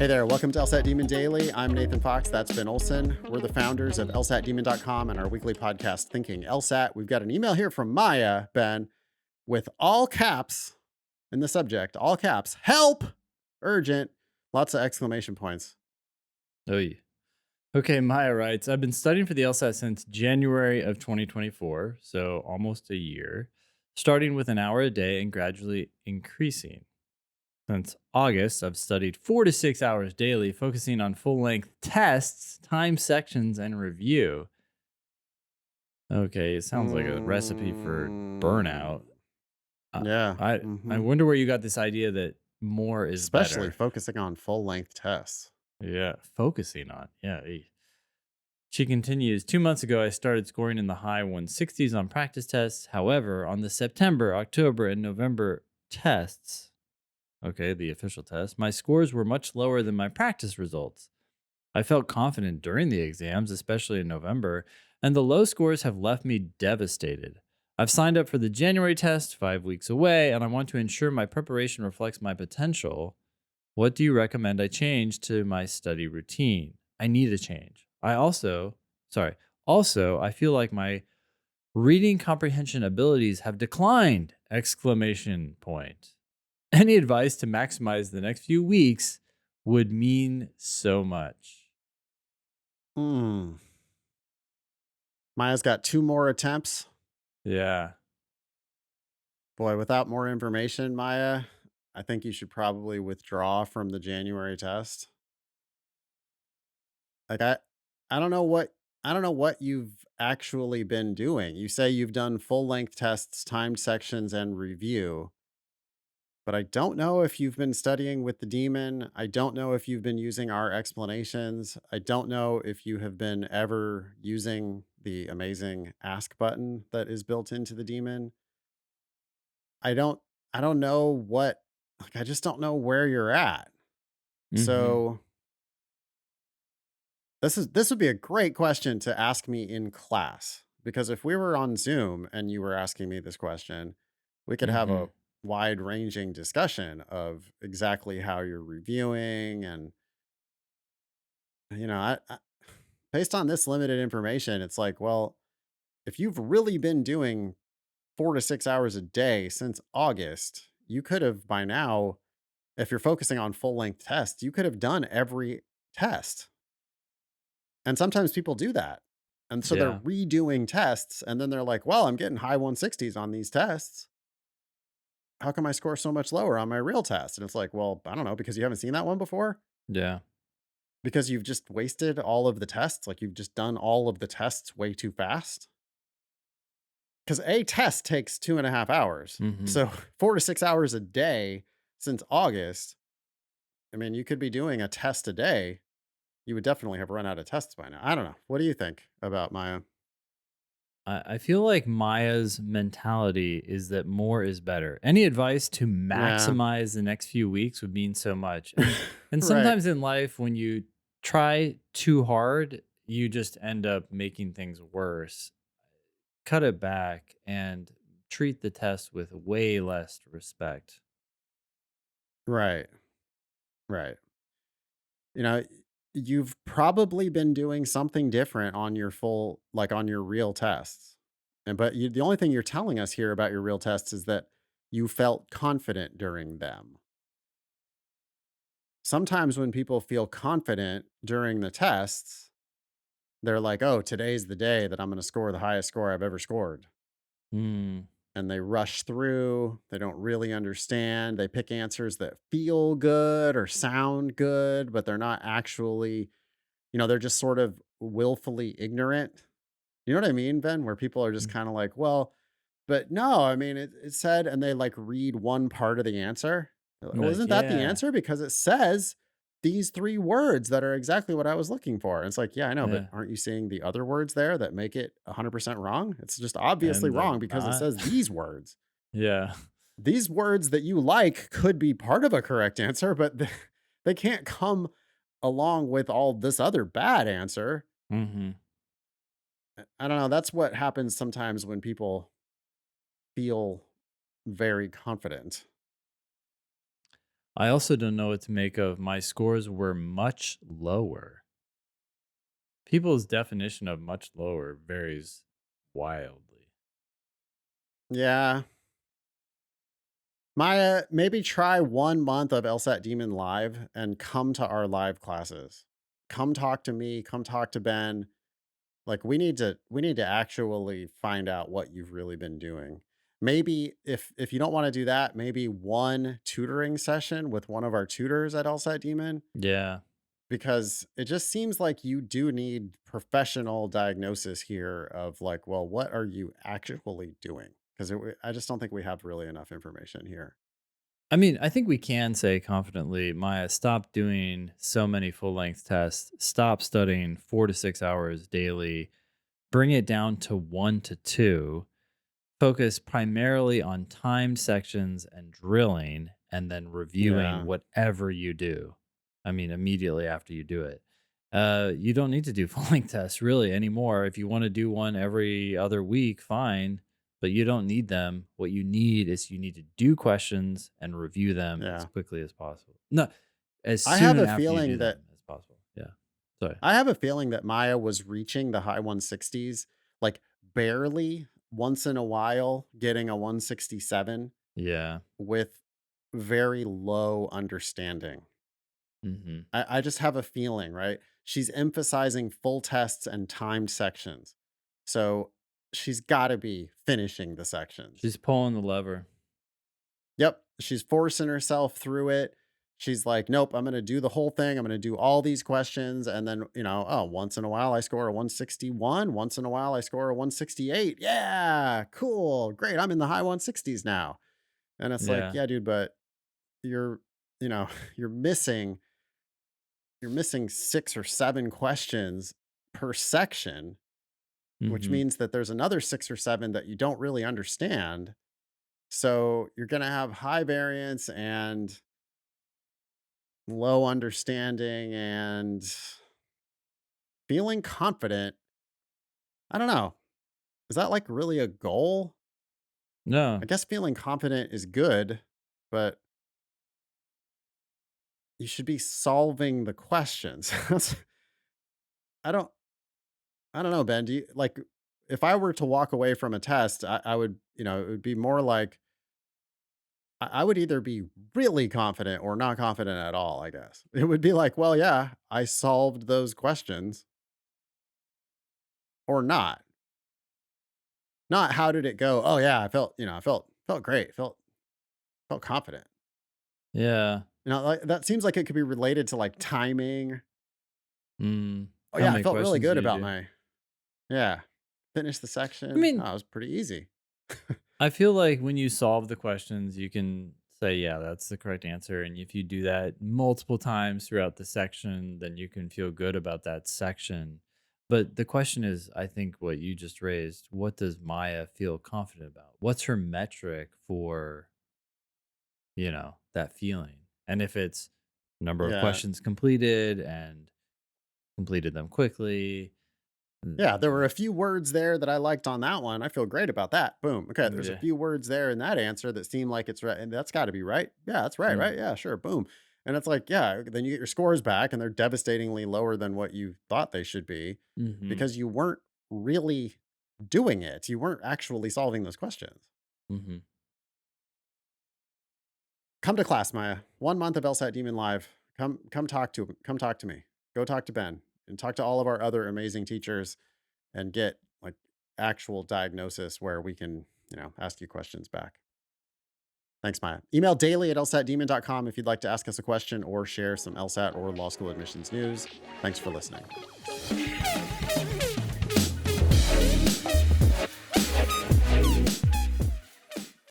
Hey there, welcome to LSAT Demon Daily. I'm Nathan Fox. That's Ben Olson. We're the founders of LSATdemon.com and our weekly podcast, Thinking LSAT. We've got an email here from Maya, Ben, with all caps in the subject, all caps, help, urgent, lots of exclamation points. Oh, yeah. Okay, Maya writes, I've been studying for the LSAT since January of 2024, so almost a year, starting with an hour a day and gradually increasing. Since August, I've studied 4 to 6 hours daily, focusing on full length tests, time sections, and review. Okay, it sounds like a recipe for Mm, burnout. I, yeah. I wonder where you got this idea that more is Especially better. focusing on full length tests. Yeah, focusing on. Yeah. She continues, 2 months ago, I started scoring in the high 160s on practice tests. However, on the September, October, and November tests, okay, the official test, my scores were much lower than my practice results. I felt confident during the exams, especially in November, and the low scores have left me devastated. I've signed up for the January test 5 weeks away, and I want to ensure my preparation reflects my potential. What do you recommend I change to my study routine? I need a change. Also, I feel like my reading comprehension abilities have declined! Exclamation point. Any advice to maximize the next few weeks would mean so much. Hmm. Maya's got two more attempts. Yeah. Boy, without more information, Maya, I think you should probably withdraw from the January test. Like I don't know what you've actually been doing. You say you've done full length tests, timed sections, and review, but I don't know if you've been studying with the demon. I don't know if you've been using our explanations. I don't know if you have been ever using the amazing ask button that is built into the demon. I don't I don't know what I just don't know where you're at. Mm-hmm. So this would be a great question to ask me in class, because if we were on Zoom and you were asking me this question, we could have Mm-hmm. a wide-ranging discussion of exactly how you're reviewing and based on this limited information, it's like, well, if you've really been doing 4 to 6 hours a day since August, you could have by now, if you're focusing on full-length tests, you could have done every test. And sometimes people do that. And so they're Yeah. redoing tests and then they're like, well, I'm getting high 160s on these tests. How come I score so much lower on my real test? And it's like, well, I don't know, because you haven't seen that one before, Yeah. because you've just wasted all of the tests. Like you've just done all of the tests way too fast. Because a test takes 2.5 hours. Mm-hmm. So 4 to 6 hours a day since August. I mean, you could be doing a test a day. You would definitely have run out of tests by now. I don't know. What do you think about Maya? I feel like Maya's mentality is that more is better. Any advice to Yeah. maximize the next few weeks would mean so much. And Right. sometimes in life when you try too hard, you just end up making things worse. Cut it back and treat the test with way less respect. Right. Right. You know, you've probably been doing something different on your on your real tests. The only thing you're telling us here about your real tests is that you felt confident during them. Sometimes when people feel confident during the tests, they're like, oh, today's the day that I'm going to score the highest score I've ever scored. Hmm. And they rush through. They don't really understand. They pick answers that feel good or sound good, but they're not actually, they're just sort of willfully ignorant. You know what I mean, Ben? Where people are just kind of like, well, but no, I mean, it said, and they like read one part of the answer. They're like, well, Like, isn't that the yeah. answer? Because it says these three words that are exactly what I was looking for. And it's like, yeah, I know, but Yeah. aren't you seeing the other words there that make it 100% wrong? It's just obviously And they're wrong because it not. says these words. Yeah. These words that you like could be part of a correct answer, but they can't come along with all this other bad answer. Hmm. I don't know. That's what happens sometimes when people feel very confident. I also don't know what to make of my scores were much lower. People's definition of much lower varies wildly. Yeah. Maya, maybe try 1 month of LSAT Demon Live and come to our live classes. Come talk to me, come talk to Ben. Like we need to actually find out what you've really been doing. Maybe if you don't want to do that, maybe one tutoring session with one of our tutors at LSAT Demon, Yeah. because it just seems like you do need professional diagnosis here of like, well, what are you actually doing? Because I just don't think we have really enough information here. I mean, I think we can say confidently, Maya, stop doing so many full length tests, stop studying 4 to 6 hours daily, bring it down to 1 to 2, focus primarily on timed sections and drilling, and then reviewing Yeah. whatever you do. I mean, immediately after you do it. You don't need to do full length tests really anymore. If you want to do one every other week, fine, but you don't need them. What you need is you need to do questions and review them as Yeah. quickly as possible. No, as I have soon a after you do feeling them that as possible. Yeah. Sorry. I have a feeling that Maya was reaching the high 160s, like barely once in a while, getting a 167 Yeah. with very low understanding. Hmm. I just have a feeling, right? She's emphasizing full tests and timed sections. So she's got to be finishing the sections. She's pulling the lever. Yep. She's forcing herself through it. She's like, nope, I'm going to do the whole thing. I'm going to do all these questions. And then, oh, once in a while I score a 161. Once in a while I score a 168. Yeah, cool. Great. I'm in the high 160s now. And it's like, Yeah. yeah, dude, but you're, you know, you're missing, you're missing 6 or 7 questions per section, which Hmm. means that there's another 6 or 7 that you don't really understand. So you're going to have high variance and low understanding and feeling confident. I don't know. Is that like really a goal? No. I guess feeling confident is good, but you should be solving the questions. I don't I don't know, Ben. Do you like if I were to walk away from a test, I would, it would be more like I would either be really confident or not confident at all, I guess. It would be like, well, yeah, I solved those questions or not. Not how did it go? Oh yeah, I felt great. Felt confident. Yeah. Like that seems like it could be related to like timing. Mm. Oh How yeah, I many felt really questions do good you about do? my yeah. Finish the I section. mean, Oh, it was pretty easy. I feel like when you solve the questions, you can say, yeah, that's the correct answer. And if you do that multiple times throughout the section, then you can feel good about that section. But the question is, I think what you just raised, what does Maya feel confident about? What's her metric for, that feeling? And if it's number of Yeah. questions completed and completed them quickly, mm, Yeah, there were a few words there that I liked on that one. I feel great about that. Boom. Okay, there's a yeah. few words there in that answer that seem like it's right. And that's got to be right. Yeah, that's right, Mm, right? Yeah, sure. Boom. And it's like, yeah, then you get your scores back and they're devastatingly lower than what you thought they should be mm-hmm, because you weren't really doing it. You weren't actually solving those questions. mm-hmm. Come to class, Maya. 1 month of LSAT Demon Live. Come talk to me. Go talk to Ben and talk to all of our other amazing teachers and get like actual diagnosis where we can, ask you questions back. Thanks, Maya. Email daily at lsatdemon.com if you'd like to ask us a question or share some LSAT or law school admissions news. Thanks for listening.